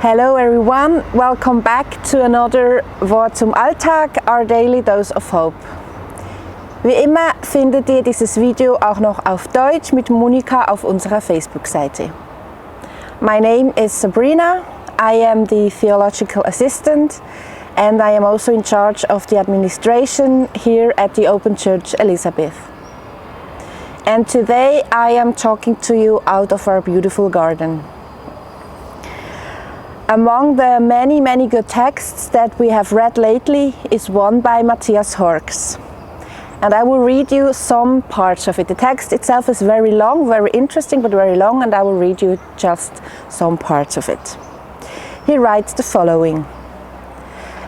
Hello everyone, welcome back to another Wort zum Alltag, our daily dose of hope. Wie immer findet ihr dieses Video auch noch auf Deutsch mit Monika auf unserer Facebook-Seite. My name is Sabrina, I am the theological assistant and I am also in charge of the administration here at the Open Church Elisabethen. And today I am talking to you out of our beautiful garden. Among the many good texts that we have read lately is one by Matthias Horks. And I will read you some parts of it. The text itself is very long, very interesting, but very long, and I will read you just some parts of it. He writes the following.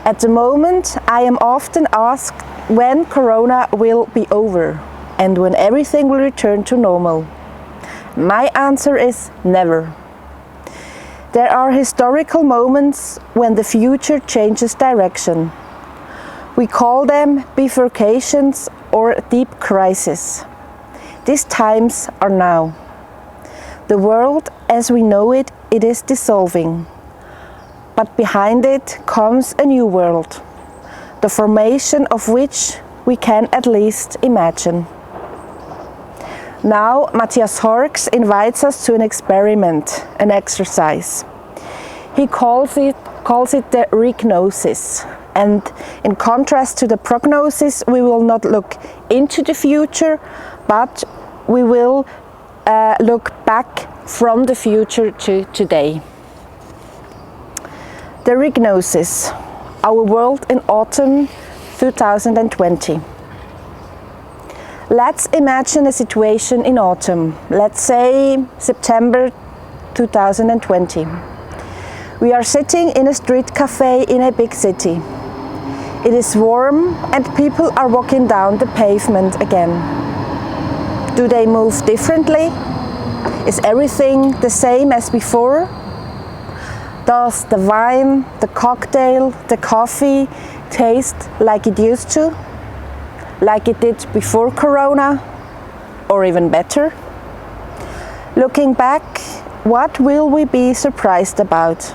At the moment, I am often asked when Corona will be over and when everything will return to normal. My answer is never. There are historical moments when the future changes direction. We call them bifurcations or deep crisis. These times are now. The world as we know it is dissolving. But behind it comes a new world, the formation of which we can at least imagine. Now, Matthias Horks invites us to an experiment, an exercise. He calls it the regnosis. And in contrast to the prognosis, we will not look into the future, but we will look back from the future to today. The regnosis, our world in autumn 2020. Let's imagine a situation in autumn, let's say September 2020. We are sitting in a street cafe in a big city. It is warm and people are walking down the pavement again. Do they move differently? Is everything the same as before? Does the wine, the cocktail, the coffee taste like it used to? Like it did before Corona, or even better? Looking back, what will we be surprised about?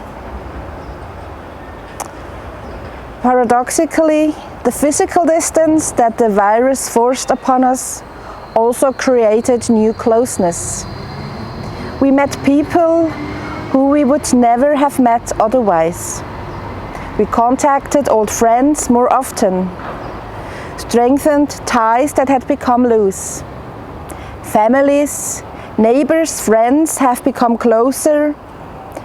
Paradoxically, the physical distance that the virus forced upon us also created new closeness. We met people who we would never have met otherwise. We contacted old friends more often. Strengthened ties that had become loose. Families, neighbors, friends have become closer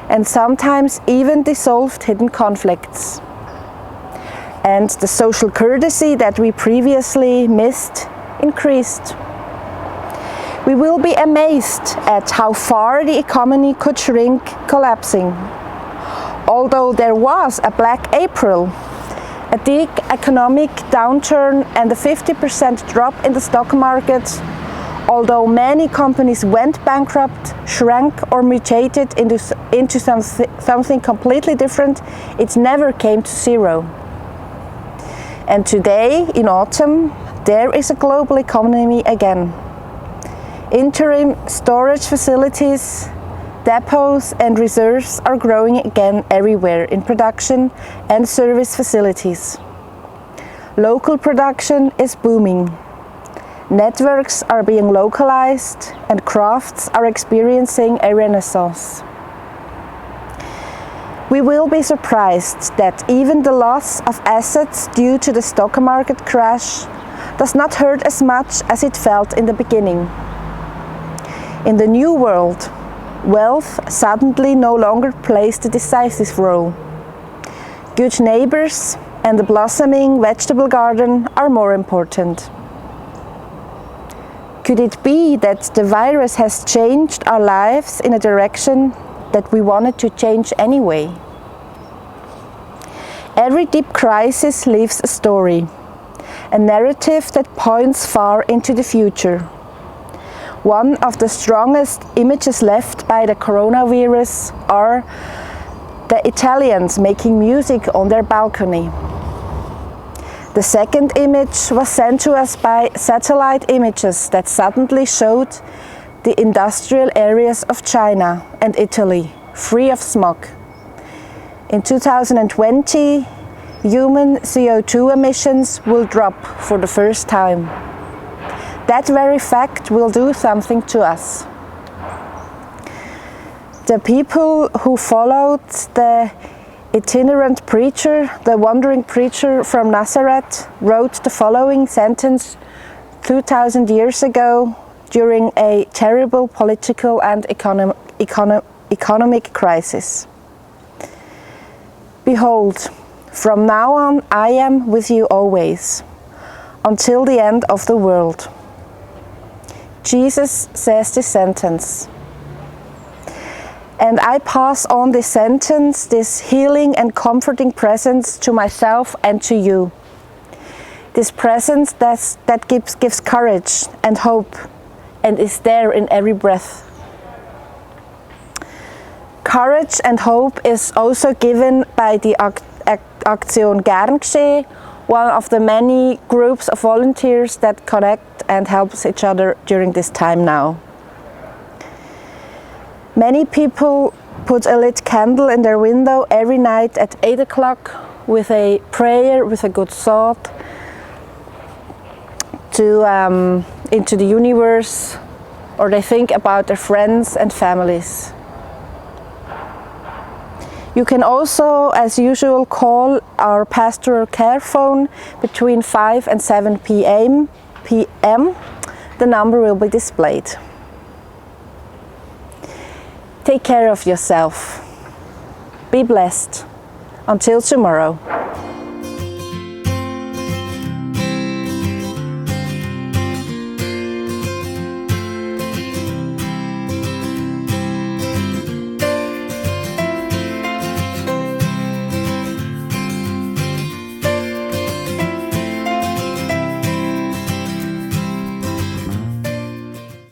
and sometimes even dissolved hidden conflicts. And the social courtesy that we previously missed increased. We will be amazed at how far the economy could shrink, collapsing. Although there was a Black April, a deep economic downturn and a 50% drop in the stock market, although many companies went bankrupt, shrank or mutated into something completely different, it never came to zero. And today, in autumn, there is a global economy again. Interim storage facilities, depots and reserves are growing again everywhere in production and service facilities. Local production is booming. Networks are being localized and crafts are experiencing a renaissance. We will be surprised that even the loss of assets due to the stock market crash does not hurt as much as it felt in the beginning. In the new world, wealth suddenly no longer plays the decisive role. Good neighbors and the blossoming vegetable garden are more important. Could it be that the virus has changed our lives in a direction that we wanted to change anyway? Every deep crisis leaves a story, a narrative that points far into the future. One of the strongest images left by the coronavirus are the Italians making music on their balcony. The second image was sent to us by satellite images that suddenly showed the industrial areas of China and Italy, free of smog. In 2020, human CO2 emissions will drop for the first time. That very fact will do something to us. The people who followed the itinerant preacher, the wandering preacher from Nazareth, wrote the following sentence 2000 years ago during a terrible political and economic crisis. Behold, from now on I am with you always, until the end of the world. Jesus says this sentence. And I pass on this sentence, this healing and comforting presence to myself and to you. This presence that gives courage and hope and is there in every breath. Courage and hope is also given by the Aktion Gern Geschehen, one of the many groups of volunteers that connect and helps each other during this time now. Many people put a lit candle in their window every night at 8 o'clock with a prayer, with a good thought into the universe, or they think about their friends and families. You can also, as usual, call our pastoral care phone between 5 and 7 p.m. The number will be displayed. Take care of yourself. Be blessed. Until tomorrow.